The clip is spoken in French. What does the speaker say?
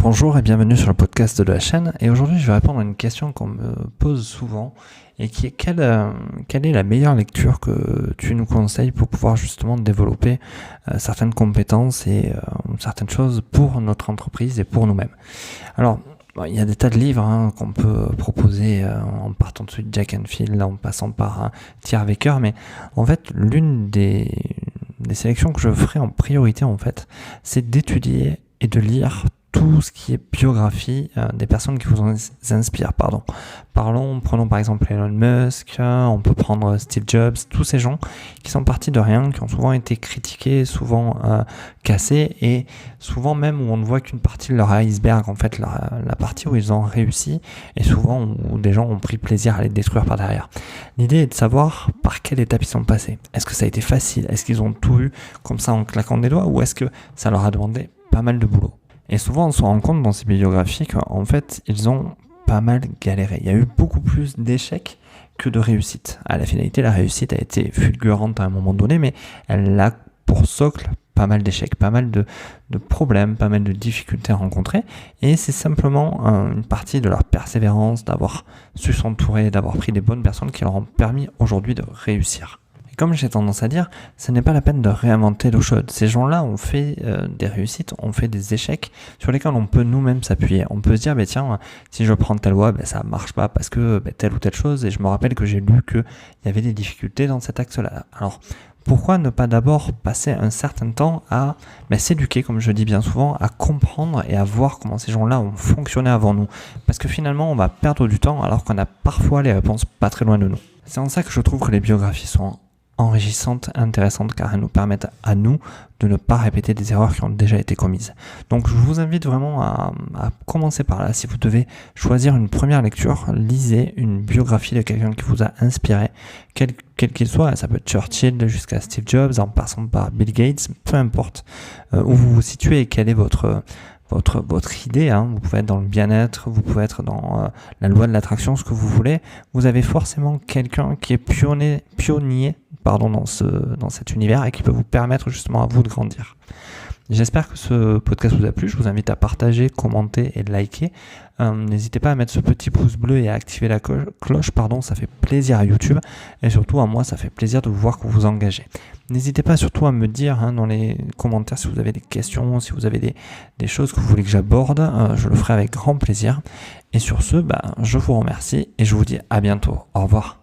Bonjour et bienvenue sur le podcast de la chaîne. Et aujourd'hui, je vais répondre à une question qu'on me pose souvent et qui est quelle est la meilleure lecture que tu nous conseilles pour pouvoir justement développer certaines compétences et certaines choses pour notre entreprise et pour nous-mêmes. Alors, il y a des tas de livres qu'on peut proposer en partant de suite Jack Canfield, en passant par T. Harv Eker, mais en fait, l'une des sélections que je ferai en priorité, en fait, c'est d'étudier et de lire tout ce qui est biographie des personnes qui vous inspirent. Prenons par exemple Elon Musk, on peut prendre Steve Jobs, tous ces gens qui sont partis de rien, qui ont souvent été critiqués, souvent cassés, et souvent même où on ne voit qu'une partie de leur iceberg, en fait, la partie où ils ont réussi, et souvent où des gens ont pris plaisir à les détruire par derrière. L'idée est de savoir par quelle étape ils sont passés. Est-ce que ça a été facile? Est-ce qu'ils ont tout eu comme ça en claquant des doigts? Ou est-ce que ça leur a demandé pas mal de boulot? Et souvent, on se rend compte dans ces biographies qu'en fait, ils ont pas mal galéré. Il y a eu beaucoup plus d'échecs que de réussites. À la finalité, la réussite a été fulgurante à un moment donné, mais elle a pour socle pas mal d'échecs, pas mal de problèmes, pas mal de difficultés rencontrées. Et c'est simplement une partie de leur persévérance, d'avoir su s'entourer, d'avoir pris des bonnes personnes qui leur ont permis aujourd'hui de réussir. Comme j'ai tendance à dire, ce n'est pas la peine de réinventer l'eau chaude. Ces gens-là ont fait des réussites, ont fait des échecs sur lesquels on peut nous-mêmes s'appuyer. On peut se dire, tiens, si je prends telle voie, ça marche pas parce que telle ou telle chose. Et je me rappelle que j'ai lu qu'il y avait des difficultés dans cet axe-là. Alors, pourquoi ne pas d'abord passer un certain temps à s'éduquer, comme je dis bien souvent, à comprendre et à voir comment ces gens-là ont fonctionné avant nous? Parce que finalement, on va perdre du temps alors qu'on a parfois les réponses pas très loin de nous. C'est en ça que je trouve que les biographies sont enrichissantes, intéressantes, car elles nous permettent à nous de ne pas répéter des erreurs qui ont déjà été commises. Donc je vous invite vraiment à commencer par là. Si vous devez choisir une première lecture, lisez une biographie de quelqu'un qui vous a inspiré, quel qu'il soit. Ça peut être Churchill jusqu'à Steve Jobs, en passant par Bill Gates, peu importe où vous vous situez et quelle est votre idée, Vous pouvez être dans le bien-être, vous pouvez être dans la loi de l'attraction, ce que vous voulez. Vous avez forcément quelqu'un qui est pionnier dans cet univers et qui peut vous permettre justement à vous de grandir. J'espère que ce podcast vous a plu. Je vous invite à partager, commenter et liker. N'hésitez pas à mettre ce petit pouce bleu et à activer la cloche, ça fait plaisir à YouTube et surtout à moi, ça fait plaisir de vous voir que vous vous engagez. N'hésitez pas surtout à me dire dans les commentaires si vous avez des questions, si vous avez des choses que vous voulez que j'aborde. Je le ferai avec grand plaisir. Et sur ce, je vous remercie et je vous dis à bientôt. Au revoir.